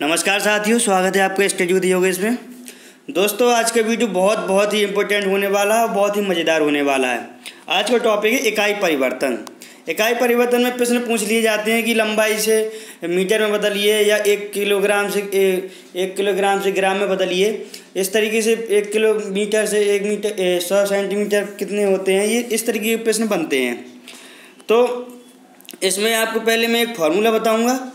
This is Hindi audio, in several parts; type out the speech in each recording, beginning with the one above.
नमस्कार साथियों, स्वागत है आपका स्टडी विद योगेश में। दोस्तों, आज का वीडियो बहुत ही इम्पोर्टेंट होने वाला है, बहुत ही मज़ेदार होने वाला है। आज का टॉपिक है इकाई परिवर्तन। इकाई परिवर्तन में प्रश्न पूछ लिए जाते हैं कि लंबाई से मीटर में बदलिए या 1 किलोग्राम से ग्राम में बदलिए। इस तरीके से 1 किलोमीटर से 1 मीटर 100 सेंटीमीटर कितने होते हैं, ये इस तरीके के प्रश्न बनते हैं। तो इसमें आपको पहले मैं एक फार्मूला बताऊंगा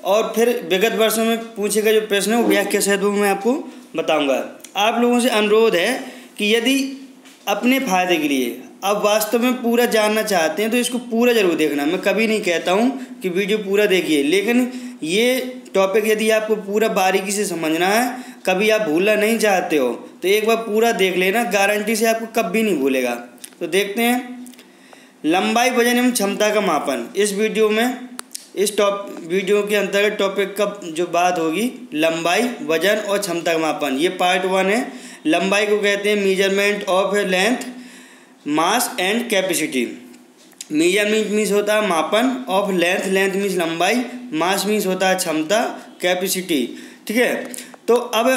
और फिर विगत वर्षों में पूछेगा जो प्रश्न है वो व्याख्या सहित वो मैं आपको बताऊंगा। आप लोगों से अनुरोध है कि यदि अपने फ़ायदे के लिए आप वास्तव में पूरा जानना चाहते हैं तो इसको पूरा ज़रूर देखना। मैं कभी नहीं कहता हूँ कि वीडियो पूरा देखिए, लेकिन ये टॉपिक यदि आपको पूरा बारीकी से समझना है, कभी आप भूलना नहीं चाहते हो तो एक बार पूरा देख लेना, गारंटी से आपको कभी नहीं भूलेगा। तो देखते हैं लंबाई, वजन एवं क्षमता का मापन। इस वीडियो में वीडियो के अंतर्गत टॉपिक का जो बात होगी लंबाई, वजन और क्षमता का मापन। ये पार्ट 1 है। लंबाई को कहते हैं measurement of length, mass and capacity. Measurement means होता है मापन, ऑफ लेंथ, लेंथ मीन्स लंबाई, मास मीन्स होता है क्षमता, कैपेसिटी। ठीक है, तो अब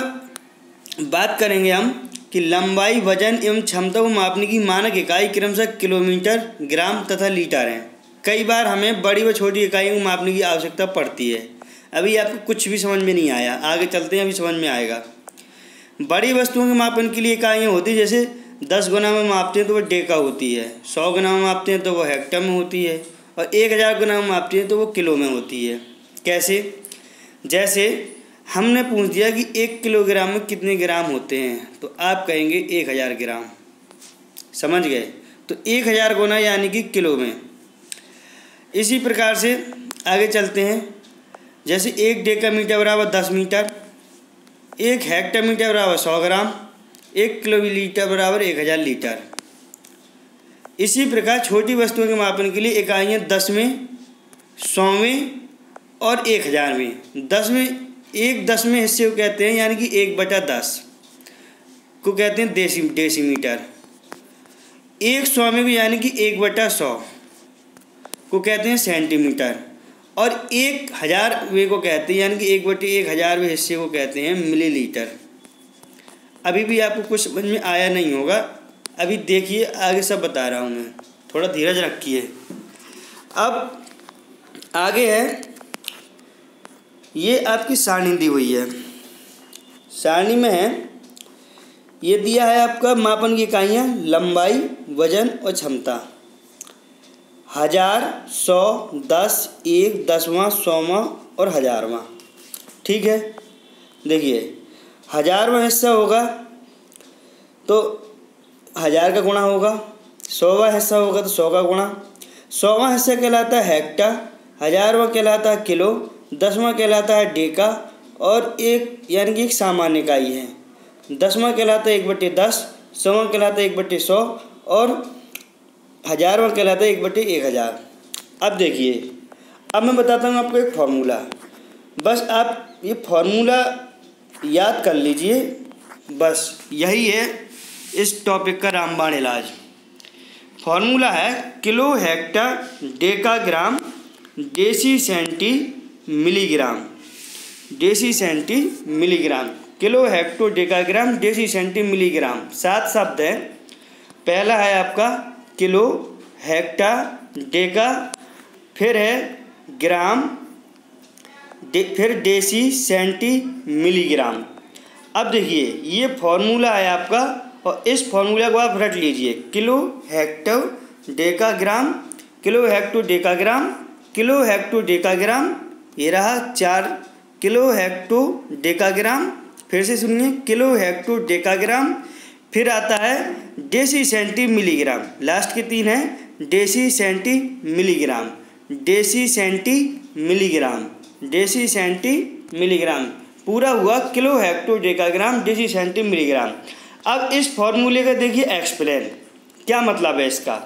बात करेंगे हम कि लंबाई, वजन एवं क्षमता को मापने की मानक इकाई क्रमशः किलोमीटर, ग्राम तथा लीटर हैं। कई बार हमें बड़ी व छोटी इकाइयों को मापने की आवश्यकता पड़ती है। अभी आपको कुछ भी समझ में नहीं आया, आगे चलते हैं, अभी समझ में आएगा। बड़ी वस्तुओं के मापन के लिए इकाइयाँ होती है, जैसे 10 गुना में मापते हैं तो वो डेका होती है, 100 गुना में मापते हैं तो वो हेक्टर में होती है, और 1000 गुना में मापते हैं तो वो किलो में होती है। कैसे? जैसे हमने पूछ दिया कि 1 किलोग्राम में कितने ग्राम होते हैं, तो आप कहेंगे 1000 ग्राम। समझ गए? तो 1000 गुना यानी कि किलो में। इसी प्रकार से आगे चलते हैं। जैसे 1 डेकामीटर बराबर 10 मीटर, 1 हेक्टोमीटर बराबर 100 ग्राम, 1 किलोलीटर बराबर 1000 लीटर। इसी प्रकार छोटी वस्तुओं के मापन के लिए इकाइयाँ 10वें, 100वें और 1000वें। 10वें हिस्से को कहते हैं यानी कि 1/10 को कहते हैं डेसीमीटर। 100वें को यानी कि 1/100 को कहते हैं सेंटीमीटर, और 1000वें को कहते हैं यानी कि 1/1000वें हिस्से को कहते हैं मिलीलीटर। अभी भी आपको कुछ समझ में आया नहीं होगा, अभी देखिए आगे सब बता रहा हूँ मैं, थोड़ा धीरज रखिए। अब आगे है, ये आपकी सारणी दी हुई है। सारणी में है, ये दिया है आपका मापन की इकाइयाँ लंबाई, वजन और क्षमता। 1000, 100, 10, 1, 10वां, 100वां और 1000वां। ठीक है, देखिए 1000वां हिस्सा होगा तो 1000 का गुणा होगा, 100वां हिस्सा होगा तो 100 का गुणा। 100वां हिस्सा कहलाता है हेक्टर, 1000वां कहलाता है किलो, 10वां कहलाता है डेका, और एक यानी कि एक सामान्य इकाई है। 10वां कहलाता है 1/10, 100वां कहलाता है 1/100 और 1000वां कहलाता है 1/1000। अब देखिए, अब मैं बताता हूँ आपको एक फार्मूला। बस आप ये फार्मूला याद कर लीजिए, बस यही है इस टॉपिक का रामबाण इलाज। फार्मूला है kilo hecto deca gram deci centi milligram. Deci centi milligram, kilo hecto deca gram deci centi milligram. 7 शब्द हैं। पहला है आपका किलो, हेक्टर, डेका, फिर है ग्राम, फिर डेसी, सेंटी, मिलीग्राम। अब देखिए ये फार्मूला है आपका, और इस फार्मूला को आप रट लीजिए। किलो हेक्टो डेका ग्राम, किलो हेक्टो डेका ग्राम, किलो हेक्टो डेका ग्राम, ये रहा 4 किलो हेक्टो डेका ग्राम। फिर से सुनिए, किलो हेक्टो डेका ग्राम, फिर आता है डेसी सेंटी मिलीग्राम। लास्ट के 3 हैं deci centi milligram, deci centi milligram, deci centi milligram. पूरा हुआ kilo hecto decagram deci centi milligram. अब इस फॉर्मूले का देखिए एक्सप्लेन, क्या मतलब है इसका।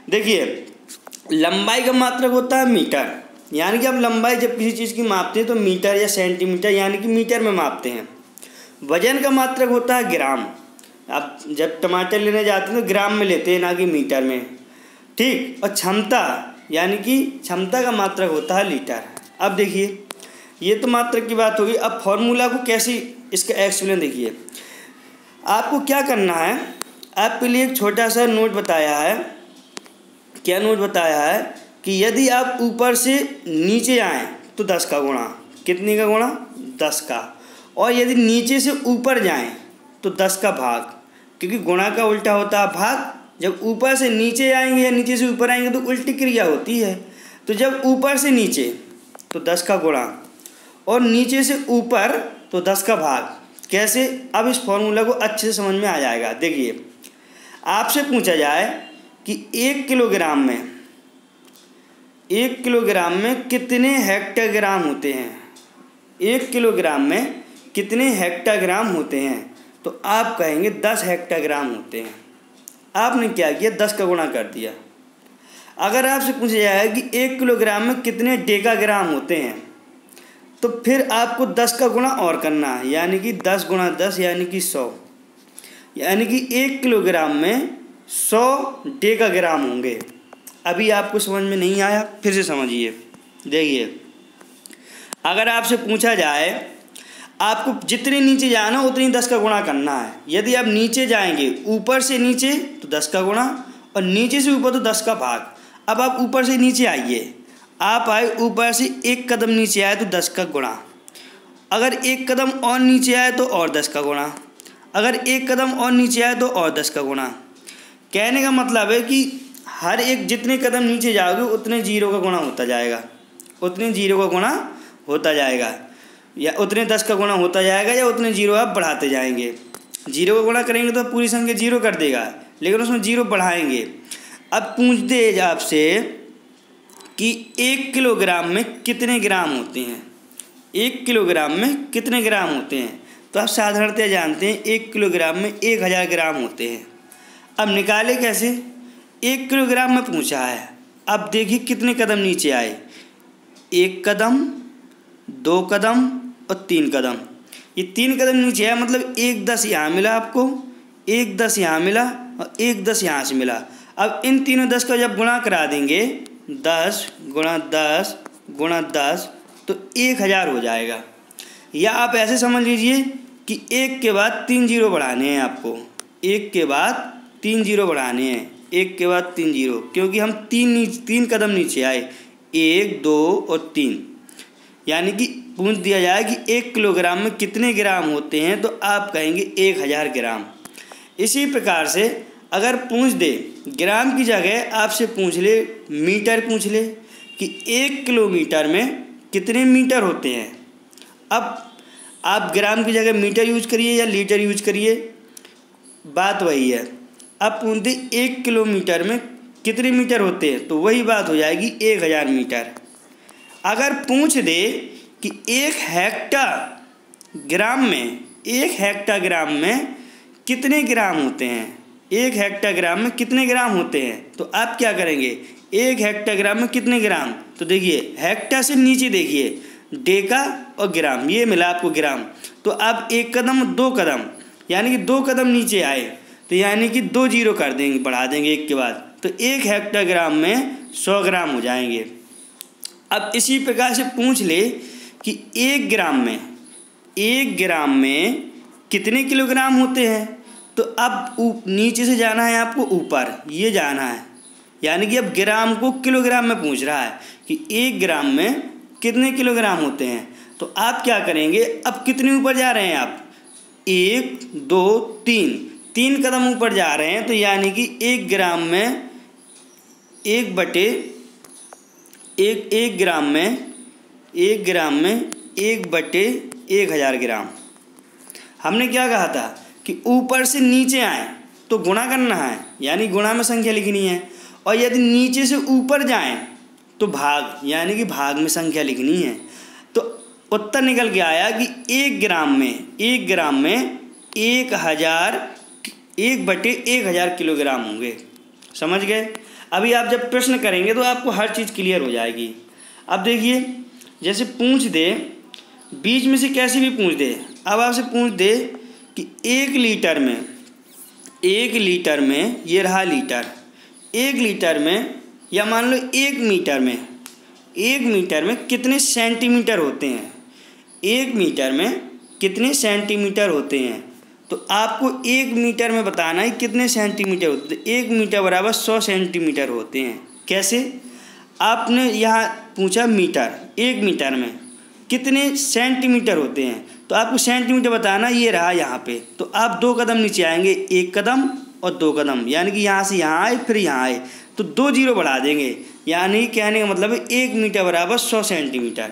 देखिए लंबाई का मात्रक होता है मीटर, यानी कि अब लंबाई जब किसी चीज़ की मापते हैं तो मीटर या सेंटीमीटर यानी कि मीटर में मापते हैं। वजन का मात्रक होता है ग्राम। आप जब टमाटर लेने जाते हैं तो ग्राम में लेते हैं, ना कि मीटर में। ठीक, और क्षमता यानी कि क्षमता का मात्रक होता है लीटर। अब देखिए ये तो मात्रक की बात होगी। अब फॉर्मूला को कैसे इसका एक्सप्लेन देखिए। आपको क्या करना है, आपके लिए एक छोटा सा नोट बताया है। क्या नोट बताया है कि यदि आप ऊपर से नीचे आएँ तो 10 का गुणा, कितने का गुणा, 10 का, और यदि नीचे से ऊपर जाएं तो 10 का भाग, क्योंकि गुणा का उल्टा होता है भाग। जब ऊपर से नीचे आएंगे या नीचे से ऊपर आएंगे तो उल्टी क्रिया होती है। तो जब ऊपर से नीचे तो 10 का गुणा और नीचे से ऊपर तो 10 का भाग। कैसे, अब इस फॉर्मूला को अच्छे से समझ में आ जाएगा। देखिए, आपसे पूछा जाए कि 1 किलोग्राम में कितने हेक्टोग्राम होते हैं, 1 किलोग्राम में कितने हेक्टोग्राम होते हैं, तो आप कहेंगे 10 हेक्टोग्राम होते हैं। आपने क्या किया, 10 का गुणा कर दिया। अगर आपसे पूछा जाए कि 1 किलोग्राम में कितने डेकाग्राम होते हैं, तो फिर आपको 10 का गुणा और करना है, यानी कि 10 गुणा 10 यानी कि 100, यानी कि 1 किलोग्राम में 100 डेकाग्राम होंगे। अभी आपको समझ में नहीं आया, फिर से समझिए। देखिए, अगर आपसे पूछा जाए आपको जितने नीचे जाना उतनी 10 का गुणा करना है। यदि आप नीचे जाएंगे ऊपर से नीचे तो 10 का गुणा और नीचे से ऊपर तो 10 का भाग। अब आप ऊपर से नीचे आइए, आप आए ऊपर से 1 कदम नीचे आए तो 10 का गुणा, अगर 1 कदम और नीचे आए तो और 10 का गुणा, अगर 1 कदम और नीचे आए तो और 10 का गुणा। कहने का मतलब है कि हर एक जितने कदम नीचे जाओगे उतने जीरो का गुणा होता जाएगा, उतने जीरो का गुणा होता जाएगा, या उतने 10 का गुणा होता जाएगा, या उतने जीरो आप बढ़ाते जाएंगे। जीरो का गुणा करेंगे तो पूरी संख्या जीरो कर देगा, लेकिन उसमें जीरो बढ़ाएंगे। अब पूछ दे आपसे कि 1 किलोग्राम में कितने ग्राम होते हैं, 1 किलोग्राम में कितने ग्राम होते हैं, तो आप साधारणतः जानते हैं 1 किलोग्राम में 1000 ग्राम होते हैं। अब निकाले कैसे, 1 किलोग्राम में पूछा है। अब देखिए कितने कदम नीचे आए, 1 कदम, 2 कदम और 3 कदम। ये 3 कदम नीचे आया, मतलब 1 10 यहाँ मिला आपको, 1 10 यहाँ मिला और 1 10 यहाँ से मिला। अब इन तीनों 10 का जब गुणा करा देंगे, 10 गुणा 10 गुणा 10 तो 1000 हो जाएगा। या आप ऐसे समझ लीजिए कि 1 के बाद 3 जीरो बढ़ाने हैं आपको, 1 के बाद 3 जीरो बढ़ाने हैं, 1 के बाद 3 जीरो, क्योंकि हम 3 कदम नीचे आए, 1 2 और 3। यानी कि पूछ दिया जाए कि 1 किलोग्राम में कितने ग्राम होते हैं, तो आप कहेंगे 1000 ग्राम। इसी प्रकार से अगर पूछ दे ग्राम की जगह आपसे पूछ ले मीटर, पूछ ले कि 1 किलोमीटर में कितने मीटर होते हैं। अब आप ग्राम की जगह मीटर यूज करिए या लीटर यूज करिए, बात वही है। अब पूछ दे 1 किलोमीटर में कितने मीटर होते हैं, तो वही बात हो जाएगी 1000 मीटर। अगर पूछ दे कि 1 हेक्टोग्राम में कितने ग्राम होते हैं, 1 हेक्टोग्राम में कितने ग्राम होते हैं, तो आप क्या करेंगे, 1 हेक्टोग्राम में कितने ग्राम, तो देखिए हेक्टा से नीचे देखिए डेका और ग्राम, ये मिला आपको ग्राम। तो आप 1 कदम 2 कदम यानी कि 2 कदम नीचे आए, तो यानी कि 2 जीरो कर देंगे, बढ़ा देंगे 1 के बाद, तो 1 हेक्टोग्राम में 100 ग्राम हो जाएंगे। अब इसी प्रकार से पूछ ले कि 1 ग्राम में कितने किलोग्राम होते हैं, तो अब नीचे से जाना है आपको ऊपर, ये जाना है, यानी कि अब ग्राम को किलोग्राम में पूछ रहा है कि 1 ग्राम में कितने किलोग्राम होते हैं। तो आप क्या करेंगे, अब कितने ऊपर जा रहे हैं आप, 1 2 3 कदम ऊपर जा रहे हैं, तो यानी कि 1 ग्राम में 1 बटे 1000 ग्राम। हमने क्या कहा था कि ऊपर से नीचे आए तो गुणा करना है, यानी गुणा में संख्या लिखनी है, और यदि नीचे से ऊपर जाएं तो भाग, यानी कि भाग में संख्या लिखनी है। तो उत्तर निकल के आया कि 1 ग्राम में 1 बटे 1000 किलोग्राम होंगे। समझ गए। अभी आप जब प्रश्न करेंगे तो आपको हर चीज़ क्लियर हो जाएगी। अब देखिए, जैसे पूछ दे बीच में से कैसे भी पूछ दे, अब आपसे पूछ दे कि 1 लीटर में ये रहा लीटर, 1 लीटर में, या मान लो 1 मीटर में कितने सेंटीमीटर होते हैं, 1 मीटर में कितने सेंटीमीटर होते हैं। तो आपको 1 मीटर में बताना है कितने सेंटीमीटर होते हैं। 1 मीटर बराबर 100 सेंटीमीटर होते हैं। कैसे, आपने यहाँ पूछा मीटर, 1 मीटर में कितने सेंटीमीटर होते हैं, तो आपको सेंटीमीटर बताना, ये रहा यहाँ पे। तो आप 2 कदम नीचे आएंगे, 1 कदम और 2 कदम, यानी कि यहाँ से यहाँ आए फिर यहाँ आए, तो 2 जीरो बढ़ा देंगे, यानी कहने का मतलब है 1 मीटर बराबर 100 सेंटीमीटर।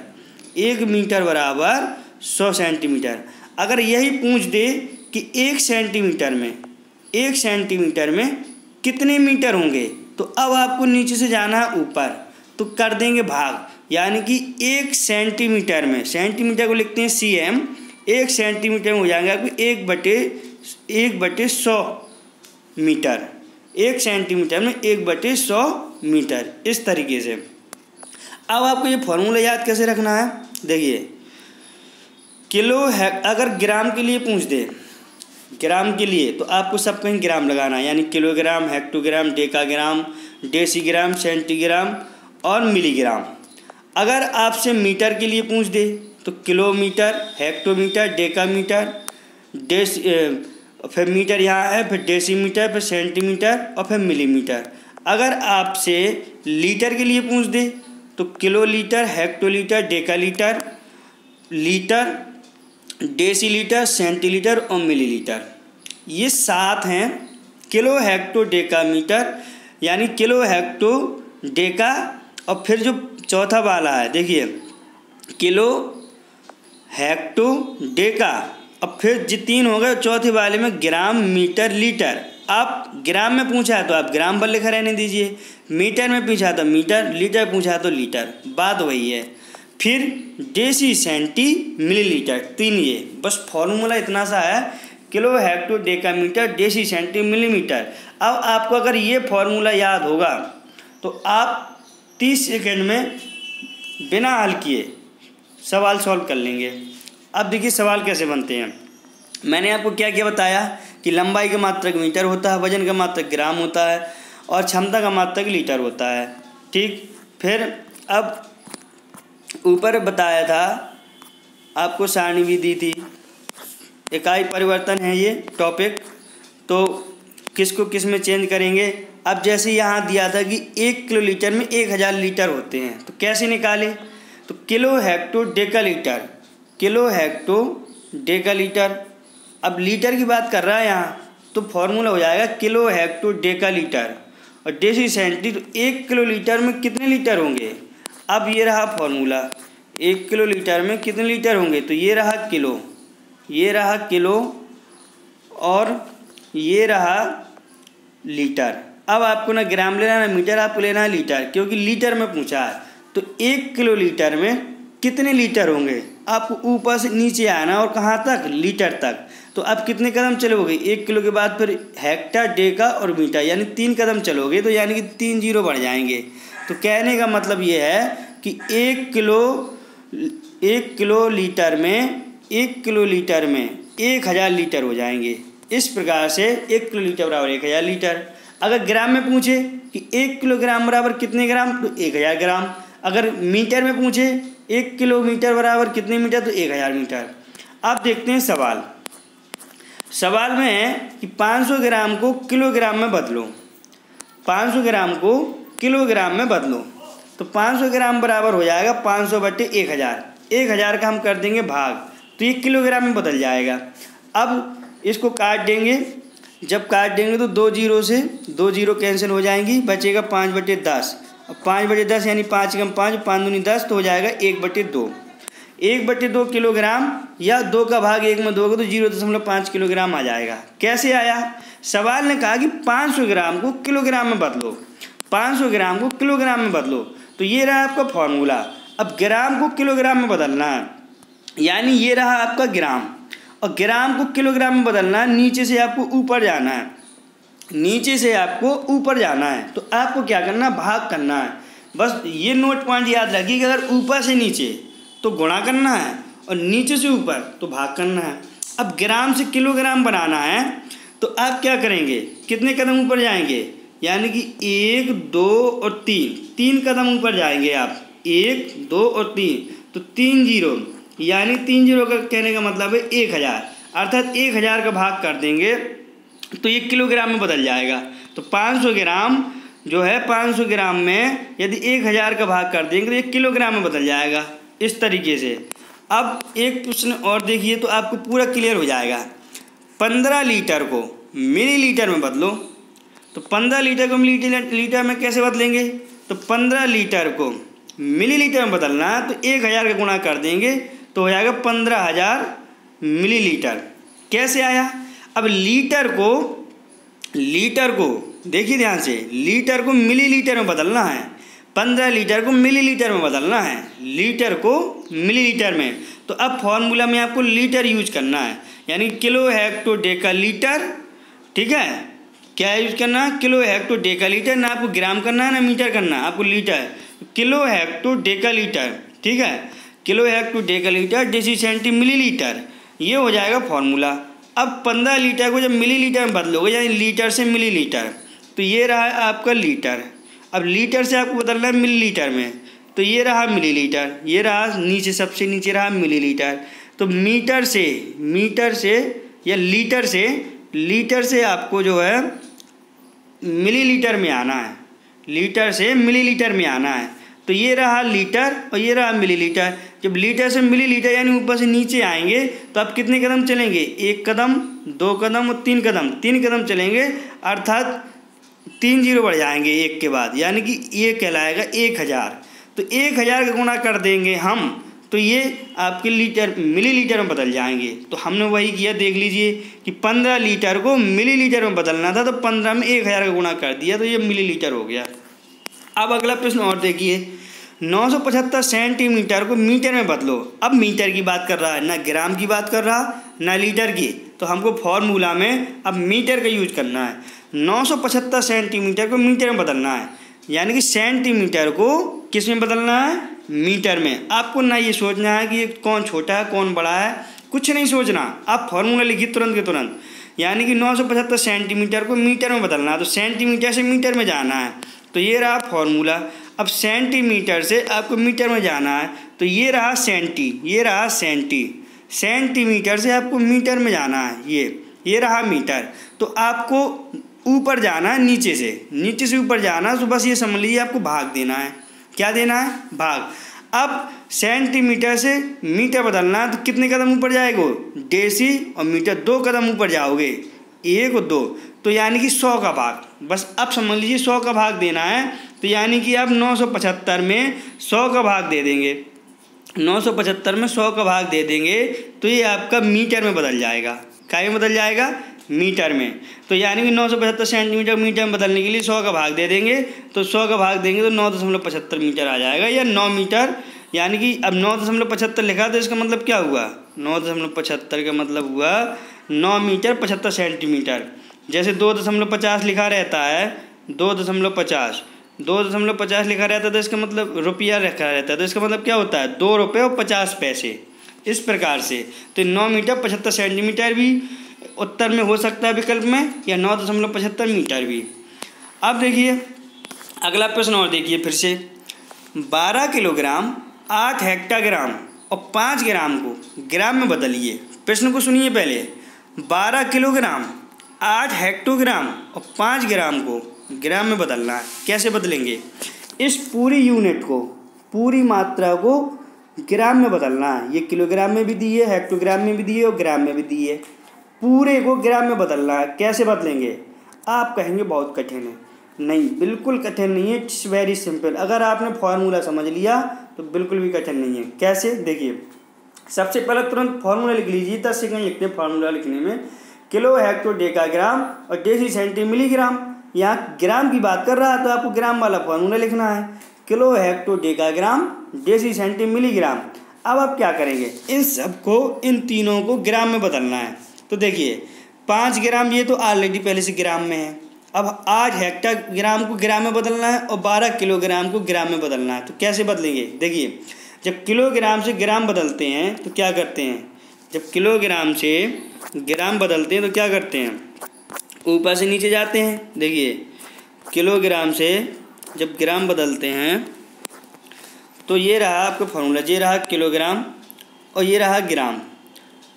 1 मीटर बराबर 100 सेंटीमीटर। अगर यही पूछ दे कि 1 सेंटीमीटर में कितने मीटर होंगे, तो अब आपको नीचे से जाना है ऊपर, तो कर देंगे भाग, यानी कि 1 सेंटीमीटर में, सेंटीमीटर को लिखते हैं cm, 1 सेंटीमीटर में हो जाएंगे आपको 1/100 मीटर। 1 सेंटीमीटर में 1/100 मीटर। इस तरीके से अब आपको ये फॉर्मूला याद कैसे रखना है। देखिए, किलो है, अगर ग्राम के लिए पूछ दे, ग्राम के लिए, तो आपको सब कहीं ग्राम लगाना है, यानी kilogram, hectogram, decagram, decigram, centigram और मिलीग्राम। अगर आपसे मीटर के लिए पूछ दे तो किलोमीटर, हेक्टोमीटर, डेकामीटर, फिर मीटर यहाँ है, फिर डेसीमीटर, फिर सेंटीमीटर और फिर मिलीमीटर। अगर आपसे लीटर के लिए पूछ दे तो kilolitre, hectolitre, डेकालीटर, litre, decilitre, centilitre और मिलीलीटर। ये 7 हैं। किलो, हेक्टो, डेकामीटर, यानी किलो, हेक्टो, डेका, और फिर जो चौथा वाला है, देखिए, किलो, हेक्टो, डेका, अब फिर जो 3 हो गए, चौथे वाले में ग्राम, मीटर, लीटर। आप ग्राम में पूछा है तो आप ग्राम पर लिखा रहने दीजिए, मीटर में पूछा तो मीटर, लीटर पूछा तो लीटर, बात वही है। फिर डेसी, सेंटी, मिलीलीटर, 3 ये बस फॉर्मूला इतना सा है, kilo, hecto, decametre, deci, centi, millimetre. अब आपको अगर ये फॉर्मूला याद होगा तो आप 30 सेकंड में बिना हल किए सवाल सॉल्व कर लेंगे। अब देखिए सवाल कैसे बनते हैं। मैंने आपको क्या क्या बताया कि लंबाई का मात्रक मीटर होता है, वजन का मात्रक ग्राम होता है और क्षमता का मात्रक लीटर होता है। ठीक, फिर अब ऊपर बताया था, आपको सारणी भी दी थी, इकाई परिवर्तन है ये टॉपिक, तो किसको किस में चेंज करेंगे। अब जैसे यहाँ दिया था कि 1 किलोलीटर में 1000 लीटर होते हैं, तो कैसे निकाले, तो किलो, हेक्टो, डेकालीटर, किलो, हेक्टो, डेकालीटर। अब लीटर की बात कर रहा है यहाँ, तो फॉर्मूला हो जाएगा किलो, हेक्टो, डेकालीटर और डेसी, सेंटी। तो 1 किलोलीटर में कितने लीटर होंगे। अब ये रहा फॉर्मूला, 1 किलोलीटर में कितने लीटर होंगे, तो ये रहा किलो, ये रहा किलो और ये रहा लीटर। अब आपको ना ग्राम लेना ना मीटर, आपको लेना है लीटर, क्योंकि लीटर में पूछा है। तो 1 किलोलीटर में कितने लीटर होंगे, आपको ऊपर से नीचे आना और कहाँ तक, लीटर तक। तो आप कितने कदम चलोगे, 1 किलो के बाद फिर हेक्टर, डेका और मीटर, यानी 3 कदम चलोगे, तो यानी कि 3 जीरो बढ़ जाएंगे। तो कहने का मतलब ये है कि 1 किलो लीटर में 1000 लीटर हो जाएंगे। इस प्रकार से 1 किलोलीटर बराबर 1000 लीटर। अगर ग्राम में पूछे कि 1 किलोग्राम बराबर कितने ग्राम, तो 1000 ग्राम। अगर मीटर में पूछे 1 किलोमीटर बराबर कितने मीटर, तो 1000 मीटर। अब देखते हैं सवाल। सवाल में है कि 500 ग्राम को किलोग्राम में बदलो, 500 ग्राम को किलोग्राम में बदलो। तो 500 ग्राम बराबर हो जाएगा 500/1000। 1000 का हम कर देंगे भाग, तो ये किलोग्राम में बदल जाएगा। अब इसको काट देंगे, जब काट देंगे तो 2 जीरो से 2 जीरो कैंसिल हो जाएंगी, बचेगा 5/10। अब 5/10 यानी 5 कम 5, 5 दूनी 10, तो हो जाएगा 1/2। 1/2 किलोग्राम, या 2 का भाग 1 में दोगे तो 0.5 किलोग्राम आ जाएगा। कैसे आया, सवाल ने कहा कि 500 ग्राम को किलोग्राम में बदलो, 500 ग्राम को किलोग्राम में बदलो। तो ये रहा आपका फॉर्मूला। अब ग्राम को किलोग्राम में बदलना है, यानी ये रहा आपका ग्राम, और ग्राम को किलोग्राम में बदलना है, नीचे से आपको ऊपर जाना है, नीचे से आपको ऊपर जाना है। तो आपको क्या करना है, भाग करना है। बस ये नोट पॉइंट याद रखिए कि अगर ऊपर से नीचे तो गुणा करना है और नीचे से ऊपर तो भाग करना है। अब ग्राम से किलोग्राम बनाना है, तो आप क्या करेंगे, कितने कदम ऊपर जाएंगे, यानी कि 1, 2 और 3 कदम ऊपर जाएंगे आप, 1, 2 और 3, तो 3 जीरो यानी 3 जीरो का कहने का मतलब है 1000, अर्थात 1000 का भाग कर देंगे तो ये किलोग्राम में बदल जाएगा। तो 500 ग्राम जो है 500 ग्राम में यदि 1000 का भाग कर देंगे तो ये किलोग्राम में बदल जाएगा। इस तरीके से अब एक प्रश्न और देखिए तो आपको पूरा क्लियर हो जाएगा। 15 लीटर को मिलीलीटर में बदलो, तो 15 लीटर को लीटर में कैसे बदलेंगे? तो 15 लीटर को मिलीलीटर में बदलना है तो 1000 का गुणा कर देंगे तो हो जाएगा 15000 मिलीलीटर। कैसे आया? अब लीटर को देखिए ध्यान से, लीटर को मिलीलीटर में बदलना है, 15 लीटर को मिलीलीटर में बदलना है, लीटर को मिलीलीटर में। तो अब फॉर्मूला में आपको लीटर यूज करना है, यानी किलो हेक्टो डेका लीटर। ठीक है, क्या यूज करना है? Kilo hecto deca litre. ना आपको ग्राम करना है ना मीटर करना है, आपको litre, kilo hecto deca litre. ठीक है, kilo hecto deca litre deci centi millilitre, ये हो जाएगा फॉर्मूला। अब 15 लीटर को जब मिलीलीटर में बदलोगे यानी लीटर से मिलीलीटर, तो ये रहा आपका लीटर। अब लीटर से आपको बदलना है मिलीलीटर में, तो ये रहा मिलीलीटर, ये रहा नीचे सबसे नीचे रहा मिलीलीटर। तो मीटर से या लीटर से आपको जो है मिलीलीटर में आना है, लीटर से मिलीलीटर में आना है। तो ये रहा लीटर और ये रहा मिलीलीटर। जब लीटर से मिलीलीटर यानी ऊपर से नीचे आएंगे तो आप कितने कदम चलेंगे? 1 कदम, 2 कदम और 3 कदम, 3 कदम चलेंगे, अर्थात 3 जीरो बढ़ जाएंगे एक के बाद, यानी कि ये कहलाएगा 1000। तो 1000 का गुणा कर देंगे हम तो ये आपके लीटर मिलीलीटर में बदल जाएंगे। तो हमने वही किया, देख लीजिए कि 15 लीटर को मिलीलीटर में बदलना था तो 15 में 1000 का गुणा कर दिया तो ये मिलीलीटर हो गया। अब अगला प्रश्न और देखिए, 975 सेंटीमीटर को मीटर में बदलो। अब मीटर की बात कर रहा है, ना ग्राम की बात कर रहा ना लीटर की, तो हमको फॉर्मूला में अब मीटर का यूज करना है। 975 सेंटीमीटर को मीटर में बदलना है, यानी कि सेंटीमीटर को किस में बदलना है? मीटर में। आपको ना ये सोचना है कि कौन छोटा है कौन बड़ा है, कुछ नहीं सोचना, आप फॉर्मूला लिखिए तुरंत के तुरंत। यानी कि 975 सेंटीमीटर को मीटर में बदलना है तो सेंटीमीटर से मीटर में जाना है, तो ये रहा फॉर्मूला। अब सेंटीमीटर से आपको मीटर में जाना है तो ये रहा सेंटीमीटर से आपको मीटर में जाना है, ये रहा मीटर। तो आपको ऊपर जाना है नीचे से ऊपर जाना है, तो बस ये समझ लीजिए आपको भाग देना है। क्या देना है? भाग। अब सेंटीमीटर से मीटर बदलना है तो कितने कदम ऊपर जाएगा? डेसी और मीटर 2 कदम ऊपर जाओगे, 1 और 2, तो यानी कि 100 का भाग। बस अब समझ लीजिए 100 का भाग देना है, तो यानी कि आप 975 में 100 का भाग दे देंगे, 975 में 100 का भाग दे देंगे तो ये आपका मीटर में बदल जाएगा। क्या में बदल जाएगा? मीटर में। तो यानी कि 975 सेंटीमीटर मीटर में बदलने के लिए 100 का भाग दे देंगे, तो 100 का भाग देंगे तो 9.75 मीटर आ जाएगा, या 9 मीटर। यानी कि अब 9.75 लिखा तो इसका मतलब क्या हुआ? 9.75 का मतलब हुआ 9 मीटर 75 सेंटीमीटर। जैसे 2.50 लिखा रहता है, 2.50 लिखा रहता है तो इसका मतलब रुपया लिखा रहता है, तो इसका मतलब क्या होता है? 2 रुपये और 50 पैसे। इस प्रकार से तो 9 मीटर 75 सेंटीमीटर भी उत्तर में हो सकता है विकल्प में, या 9.75 मीटर भी। अब देखिए अगला प्रश्न और देखिए फिर से, 12 किलोग्राम 8 हेक्टाग्राम और 5 ग्राम को ग्राम में बदलिए। प्रश्न को सुनिए पहले, 12 किलोग्राम 8 हेक्टोग्राम और 5 ग्राम को ग्राम में बदलना है। कैसे बदलेंगे? इस पूरी यूनिट को, पूरी मात्रा को ग्राम में बदलना है। ये किलोग्राम में भी दी है, हेक्टोग्राम में भी दी है और ग्राम में भी दी है। पूरे को ग्राम में बदलना है। कैसे बदलेंगे? आप कहेंगे बहुत कठिन है। नहीं, बिल्कुल कठिन नहीं है, इट्स वेरी सिंपल। अगर आपने फॉर्मूला समझ लिया तो बिल्कुल भी कठिन नहीं है। कैसे? देखिए, सबसे पहले तुरंत फॉर्मूला लिख लीजिए, 10 सेकंड लिखते हैं फॉर्मूला लिखने में। किलो हेक्टो डेकाग्राम और डेसी सेंटी मिलीग्राम। यहाँ ग्राम की बात कर रहा है तो आपको ग्राम वाला फॉर्मूला लिखना है, kilo hecto decagram deci centi milligram. अब आप क्या करेंगे? इन सबको, इन तीनों को ग्राम में बदलना है। तो देखिए 5 ग्राम ये तो ऑलरेडी पहले से ग्राम में है। अब 8 हेक्टाग्राम को ग्राम में बदलना है और 12 किलोग्राम को ग्राम में बदलना है। तो कैसे बदलेंगे? देखिए, जब किलोग्राम से ग्राम बदलते हैं तो क्या करते हैं? जब किलोग्राम से ग्राम बदलते हैं तो क्या करते हैं? ऊपर से नीचे जाते हैं। देखिए, किलोग्राम से जब ग्राम बदलते हैं तो ये रहा आपका फॉर्मूला, ये रहा किलोग्राम और ये रहा ग्राम।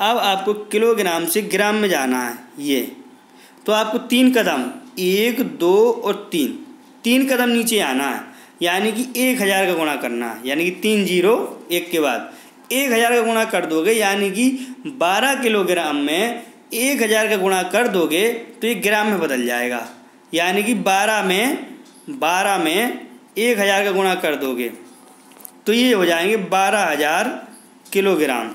अब आपको किलोग्राम से ग्राम में जाना है ये, तो आपको 3 कदम 1 2 और 3 कदम नीचे आना है, यानी कि 1000 का गुणा करना है, यानी कि 3 0 1 के बाद 1000 का गुणा कर दोगे, यानी कि 12 किलोग्राम में 1000 का गुणा कर दोगे तो ये ग्राम में बदल जाएगा, यानी कि 12 में 1000 का गुणा कर दोगे तो ये हो जाएंगे 12000 किलोग्राम।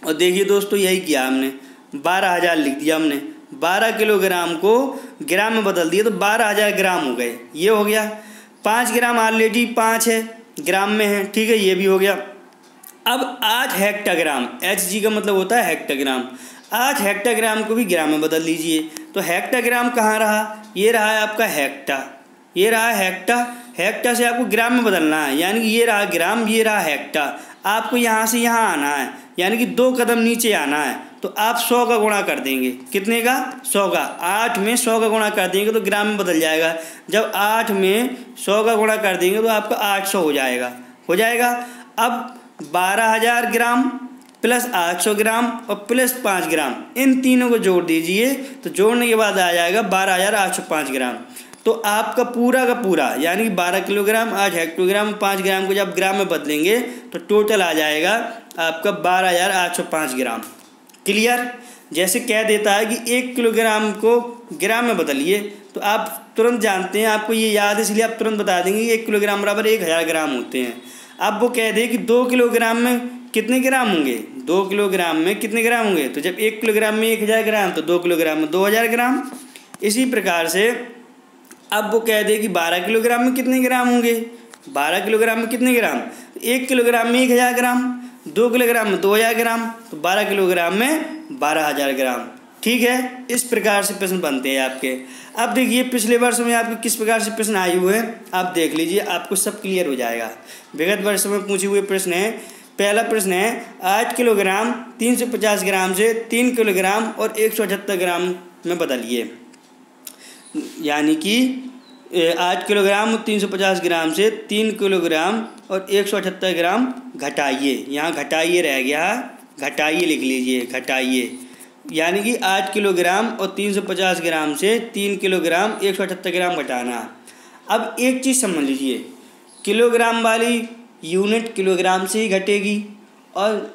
और देखिए दोस्तों, यही किया हमने, 12000 लिख दिया हमने, 12 किलोग्राम को ग्राम में बदल दिया तो 12000 ग्राम हो गए। ये हो गया। 5 ग्राम ऑलरेडी 5 है, ग्राम में है, ठीक है, ये भी हो गया। अब 8 हेक्टाग्राम, HG का मतलब होता है हेक्टाग्राम, 8 हेक्टाग्राम को भी ग्राम में बदल लीजिए। तो हेक्टाग्राम कहाँ रहा, ये रहा है आपका हेक्टा, ये रहा हेक्टा से आपको ग्राम में बदलना है, यानी कि ये रहा ग्राम, ये रहा हेक्टा। आपको यहाँ से यहाँ आना है, यानी कि 2 कदम नीचे आना है, तो आप 100 का गुणा कर देंगे। कितने का? 100 का। 8 में 100 का गुणा कर देंगे तो ग्राम में बदल जाएगा। जब 8 में 100 का गुणा कर देंगे तो आपका 800 हो जाएगा। अब 12000 ग्राम प्लस 800 ग्राम और प्लस 5 ग्राम, इन तीनों को जोड़ दीजिए, तो जोड़ने के बाद आ जाएगा 12805 ग्राम। तो आपका पूरा का पूरा, यानी कि 12 किलोग्राम 8 हेक्टोग्राम 5 ग्राम को जब ग्राम में बदलेंगे तो टोटल आ जाएगा आपका 12805 ग्राम। क्लियर? जैसे कह देता है कि 1 किलोग्राम को ग्राम में बदलिए, तो आप तुरंत जानते हैं, आपको ये याद है इसलिए आप तुरंत बता देंगे कि 1 किलोग्राम बराबर 1000 ग्राम होते हैं। अब वो कह दे कि 2 किलोग्राम में कितने ग्राम होंगे, 2 किलोग्राम में कितने ग्राम होंगे, तो जब 1 किलोग्राम में 1000 ग्राम तो 2 किलोग्राम में 2000 ग्राम। इसी प्रकार से अब वो कह दे कि 12 किलोग्राम में कितने ग्राम होंगे, 12 किलोग्राम में कितने ग्राम, 1 किलोग्राम में 1000 ग्राम, 2 किलोग्राम में 2000 ग्राम, तो 12 किलोग्राम में 12000 ग्राम। ठीक है, इस प्रकार से प्रश्न बनते हैं आपके। अब देखिए पिछले वर्ष में आपके किस प्रकार से प्रश्न आए हुए हैं, आप देख लीजिए, आपको सब क्लियर हो जाएगा। विगत वर्ष में पूछे हुए प्रश्न है। पहला प्रश्न है 8 किलोग्राम 350 ग्राम से 3 किलोग्राम और 178 ग्राम में बदलिए, यानी कि 8 किलोग्राम 350 ग्राम से 3 किलोग्राम और 178 ग्राम घटाइए। यहाँ घटाइए रह गया, घटाइए लिख लीजिए, घटाइए, यानी कि 8 किलोग्राम और 350 ग्राम से 3 किलोग्राम 178 ग्राम घटाना। अब एक चीज़ समझ लीजिए, किलोग्राम वाली यूनिट किलोग्राम से ही घटेगी और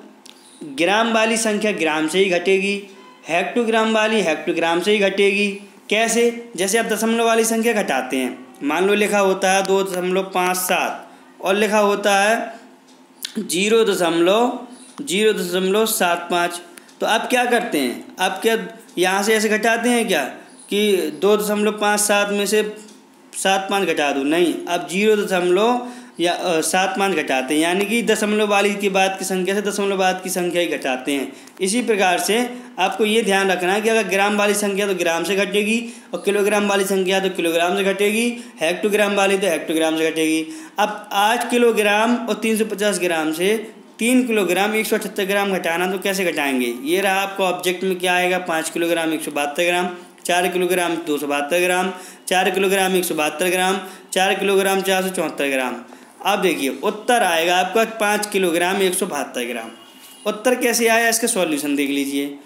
ग्राम वाली संख्या ग्राम से ही घटेगी, हेक्टोग्राम वाली हेक्टोग्राम से ही घटेगी। कैसे? जैसे आप दशमलव वाली संख्या घटाते हैं, मान लो लिखा होता है 2.57 और लिखा होता है 0.075, तो आप क्या करते हैं, आप क्या यहाँ से ऐसे घटाते हैं क्या कि 2.57 में से 75 घटा दूँ? नहीं, आप 0.75 घटाते हैं, यानी कि दशमलव वाली के बाद की संख्या से दशमलव बाद की संख्या ही घटाते हैं। इसी प्रकार से आपको ये ध्यान रखना है कि अगर ग्राम वाली संख्या तो ग्राम से घटेगी और किलोग्राम वाली संख्या तो किलोग्राम से घटेगी, हेक्टोग्राम वाली तो हेक्टोग्राम से घटेगी। अब 8 किलोग्राम और 350 ग्राम से 3 किलोग्राम 178 ग्राम घटाना, तो कैसे घटाएंगे? ये रहा आपको ऑब्जेक्ट में क्या आएगा, 5 किलोग्राम 172 ग्राम, 4 किलोग्राम 272 ग्राम, 4 किलोग्राम 172 ग्राम, 4 किलोग्राम 474 ग्राम। अब देखिए उत्तर आएगा आपका 5 किलोग्राम 172 ग्राम। उत्तर कैसे आया, इसका सॉल्यूशन देख लीजिए।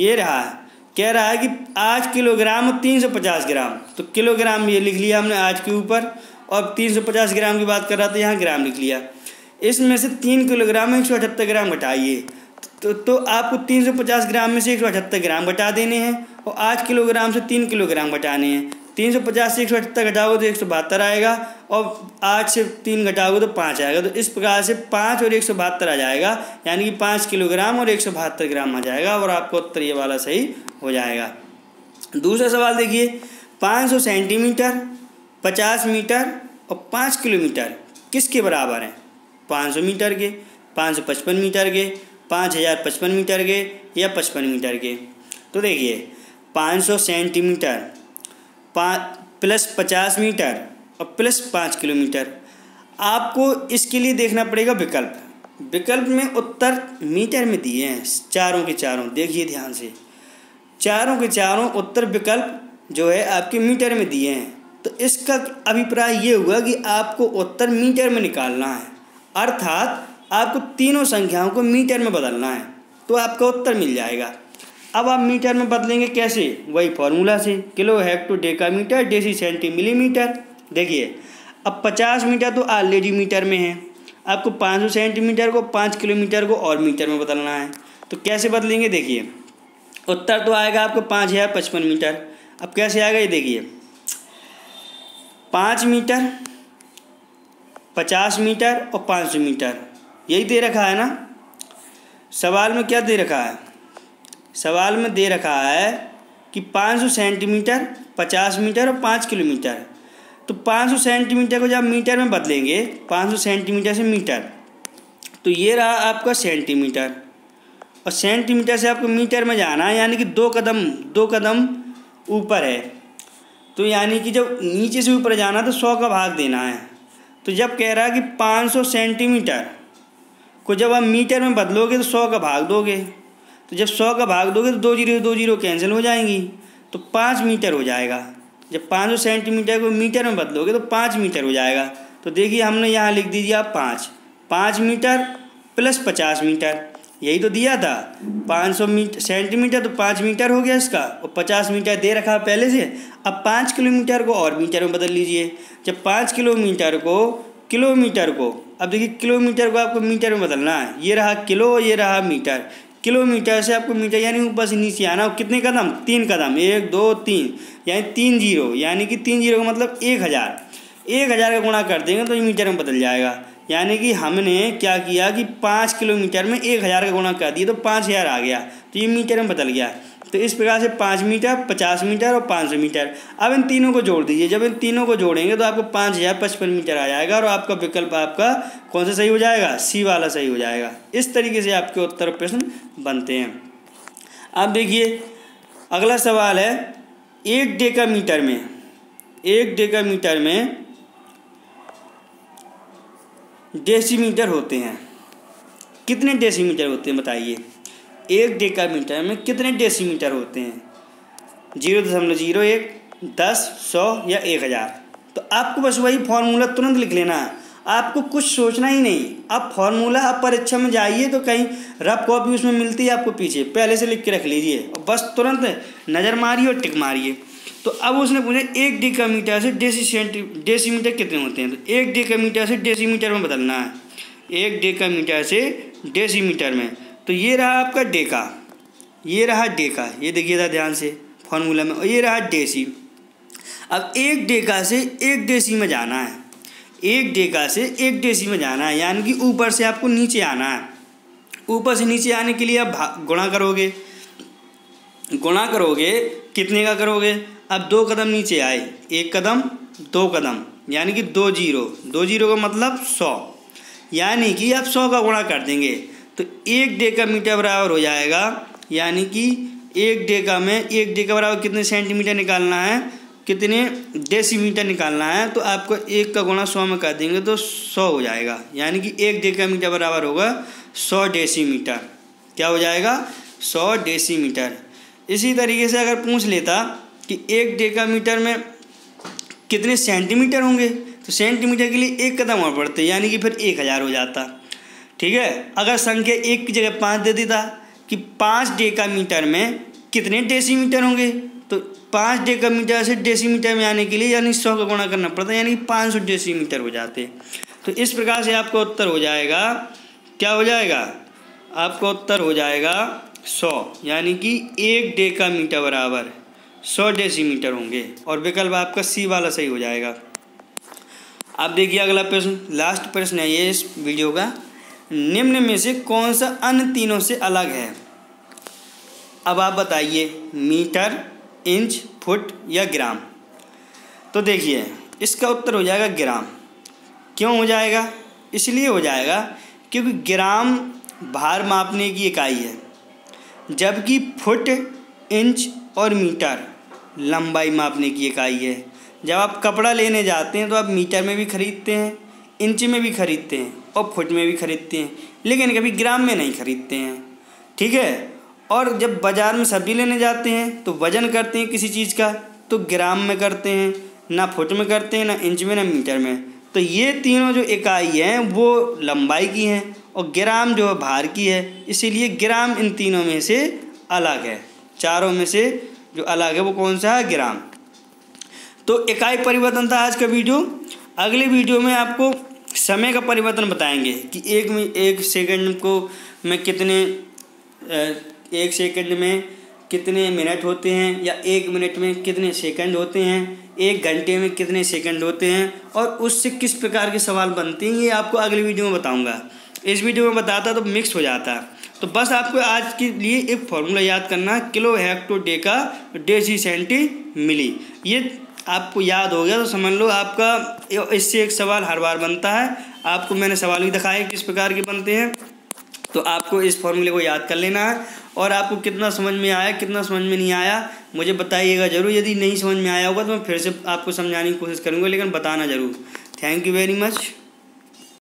ये रहा, कह रहा है कि 8 किलोग्राम 350 ग्राम, तो किलोग्राम ये लिख लिया हमने 8 के ऊपर, और 350 ग्राम की बात कर रहा था, यहाँ ग्राम लिख लिया। इसमें से 3 किलोग्राम 178 ग्राम घटाइए, तो आपको 350 ग्राम में से 178 ग्राम घटा देने हैं और 8 किलोग्राम से 3 किलोग्राम घटाने हैं। 350 से 178 घटाओगे तो 172 आएगा और 8 से 3 घटाओगे तो 5 आएगा। तो इस प्रकार से 5 और 172 आ जाएगा, यानी कि 5 किलोग्राम और 172 ग्राम आ जाएगा और आपको उत्तर ये वाला सही हो जाएगा। दूसरा सवाल देखिए, 500 सेंटीमीटर, 50 मीटर और 5 किलोमीटर किसके बराबर हैं? 500 मीटर के, 555 मीटर के, 5055 मीटर के या 55 मीटर के। तो देखिए 500 सेंटीमीटर प्लस 50 मीटर और प्लस 5 किलोमीटर, आपको इसके लिए देखना पड़ेगा विकल्प में उत्तर मीटर में दिए हैं चारों के चारों। देखिए ध्यान से, चारों के चारों उत्तर विकल्प जो है आपके मीटर में दिए हैं, तो इसका अभिप्राय ये हुआ कि आपको उत्तर मीटर में निकालना है, अर्थात आपको तीनों संख्याओं को मीटर में बदलना है तो आपका उत्तर मिल जाएगा। अब आप मीटर में बदलेंगे कैसे, वही फॉर्मूला से, kilo hecto decametre deci centi millimetre. देखिए अब 50 मीटर तो ऑलरेडी मीटर में है, आपको 500 सेंटीमीटर को 5 किलोमीटर को और मीटर में बदलना है। तो कैसे बदलेंगे, देखिए उत्तर तो आएगा आपको 5055 मीटर। अब कैसे आएगा ये देखिए, 5 मीटर, 50 मीटर और 500 मीटर, यही दे रखा है ना सवाल में। क्या दे रखा है, सवाल में दे रखा है कि 500 सेंटीमीटर, 50 मीटर और 5 किलोमीटर। तो 500 सेंटीमीटर को जब मीटर में बदलेंगे, 500 सेंटीमीटर से मीटर, तो ये रहा आपका सेंटीमीटर, और सेंटीमीटर से आपको मीटर में जाना है, यानी कि दो कदम ऊपर है। तो यानी कि जब नीचे से ऊपर जाना तो 100 का भाग देना है। तो जब कह रहा है कि 500 सेंटीमीटर को जब आप मीटर में बदलोगे तो 100 का भाग दोगे, तो जब 100 का भाग दोगे तो 2 जीरो कैंसिल हो जाएंगी, तो 5 मीटर हो जाएगा। जब 500 सेंटीमीटर को मीटर में बदलोगे तो 5 मीटर हो जाएगा। तो देखिए हमने यहाँ लिख दीजिए आप 5 मीटर प्लस 50 मीटर, यही तो दिया था। 500 सेंटीमीटर तो 5 मीटर हो गया इसका, और 50 मीटर दे रखा पहले से। अब 5 किलोमीटर को और मीटर में बदल लीजिए। जब 5 किलोमीटर को अब देखिए किलोमीटर को आपको मीटर में बदलना है, ये रहा किलो, ये रहा मीटर। किलोमीटर से आपको मीटर यानी ऊपर से नीचे आना। और कितने कदम, 3 कदम, 1 2 3, यानी 3 जीरो, यानी कि 3 जीरो का मतलब 1000 का गुणा कर देंगे तो ये मीटर में बदल जाएगा। यानी कि हमने क्या किया कि 5 किलोमीटर में 1000 का गुणा कर दिया तो 5000 आ गया, तो ये मीटर में बदल गया। तो इस प्रकार से 5 मीटर, 50 मीटर और 500 मीटर। अब इन तीनों को जोड़ दीजिए, जब इन तीनों को जोड़ेंगे तो आपको 5055 मीटर आ जाएगा, और आपका विकल्प आपका कौन सा सही हो जाएगा, सी वाला सही हो जाएगा। इस तरीके से आपके उत्तर प्रश्न बनते हैं। अब देखिए अगला सवाल है, 1 डेकामीटर में डेसीमीटर होते हैं। कितने डेसीमीटर होते हैं बताइए, 1 डेकामीटर में कितने डेसीमीटर होते हैं? 0.01, 10, 100 या 1000। तो आपको बस वही फॉर्मूला तुरंत लिख लेना है, आपको कुछ सोचना ही नहीं। आप फॉर्मूला, आप परीक्षा में जाइए तो कहीं रफ कॉपी उसमें मिलती है आपको पीछे, पहले से लिख के रख लीजिए और बस तुरंत नज़र मारिए और टिक मारिए। तो अब उसने पूछा 1 डेकामीटर से डेसीमीटर कितने होते हैं, तो 1 डेकामीटर से डेसीमीटर में बदलना है, 1 डेकामीटर से डेसीमीटर में। तो ये रहा आपका डेका, ये रहा डेका, ये देखिएगा ध्यान से फॉर्मूला में, और ये रहा डेसी। अब 1 डेका से 1 डेसी में जाना है, 1 डेका से 1 डेसी में जाना है, यानी कि ऊपर से आपको नीचे आना है। ऊपर से नीचे आने के लिए आप गुणा करोगे, कितने का करोगे? अब 2 कदम नीचे आए, 1 कदम 2 कदम, यानी कि 2 जीरो का मतलब 100, यानी कि आप 100 का गुणा कर देंगे तो 1 डेकामीटर बराबर हो जाएगा। यानी कि 1 डेका बराबर कितने सेंटीमीटर निकालना है, कितने डेसीमीटर निकालना है, तो आपको 1 का गुणा 100 में कर देंगे तो 100 हो जाएगा। यानी कि 1 डेकामीटर बराबर होगा 100 डेसीमीटर। क्या हो जाएगा? 100 डेसीमीटर। इसी तरीके से अगर पूछ लेता कि 1 डेकामीटर में कितने सेंटीमीटर होंगे, तो सेंटीमीटर के लिए 1 कदम और बढ़ते, यानी कि फिर 1000 हो जाता। ठीक है, अगर संख्या 1 की जगह 5 दे देता कि 5 डेकामीटर में कितने डेसीमीटर होंगे, तो 5 डेकामीटर से डेसीमीटर में आने के लिए यानी 100 का गुणा करना पड़ता, यानी 500 डेसीमीटर हो जाते। तो इस प्रकार से आपका उत्तर हो जाएगा, क्या हो जाएगा? आपका उत्तर हो जाएगा 100, यानी कि 1 डेकामीटर बराबर 100 डेसीमीटर होंगे, और विकल्प आपका सी वाला सही हो जाएगा। अब देखिए अगला प्रश्न, लास्ट प्रश्न है ये इस वीडियो का। निम्न में से कौन सा अन्य तीनों से अलग है? अब आप बताइए, मीटर, इंच, फुट या ग्राम। तो देखिए इसका उत्तर हो जाएगा ग्राम। क्यों हो जाएगा? इसलिए हो जाएगा क्योंकि ग्राम भार मापने की इकाई है, जबकि फुट, इंच और मीटर लंबाई मापने की इकाई है। जब आप कपड़ा लेने जाते हैं तो आप मीटर में भी खरीदते हैं, इंच में भी खरीदते हैं और फुट में भी खरीदते हैं, लेकिन कभी ग्राम में नहीं खरीदते हैं। ठीक है, और जब बाज़ार में सब्जी लेने जाते हैं तो वज़न करते हैं किसी चीज़ का, तो ग्राम में करते हैं, ना फुट में करते हैं, ना इंच में, ना मीटर में। तो ये तीनों जो इकाई हैं वो लंबाई की हैं और ग्राम जो है भार की है, इसीलिए ग्राम इन तीनों में से अलग है। चारों में से जो अलग है वो कौन सा है? ग्राम। तो इकाई परिवर्तन था आज का वीडियो। अगले वीडियो में आपको समय का परिवर्तन बताएंगे कि एक सेकंड को में कितने एक सेकंड में कितने मिनट होते हैं, या एक मिनट में कितने सेकंड होते हैं, एक घंटे में कितने सेकंड होते हैं, और उससे किस प्रकार के सवाल बनते हैं, ये आपको अगले वीडियो में बताऊंगा। इस वीडियो में बताता तो मिक्स हो जाता। तो बस आपको आज के लिए एक फॉर्मूला याद करना, kilo hecto deca deci centi milli. ये आपको याद हो गया तो समझ लो आपका इससे एक सवाल हर बार बनता है। आपको मैंने सवाल भी दिखाए किस प्रकार के बनते हैं, तो आपको इस फॉर्मूले को याद कर लेना है। और आपको कितना समझ में आया, कितना समझ में नहीं आया, मुझे बताइएगा ज़रूर। यदि नहीं समझ में आया होगा तो मैं फिर से आपको समझाने की कोशिश करूँगा, लेकिन बताना ज़रूर। Thank you very much.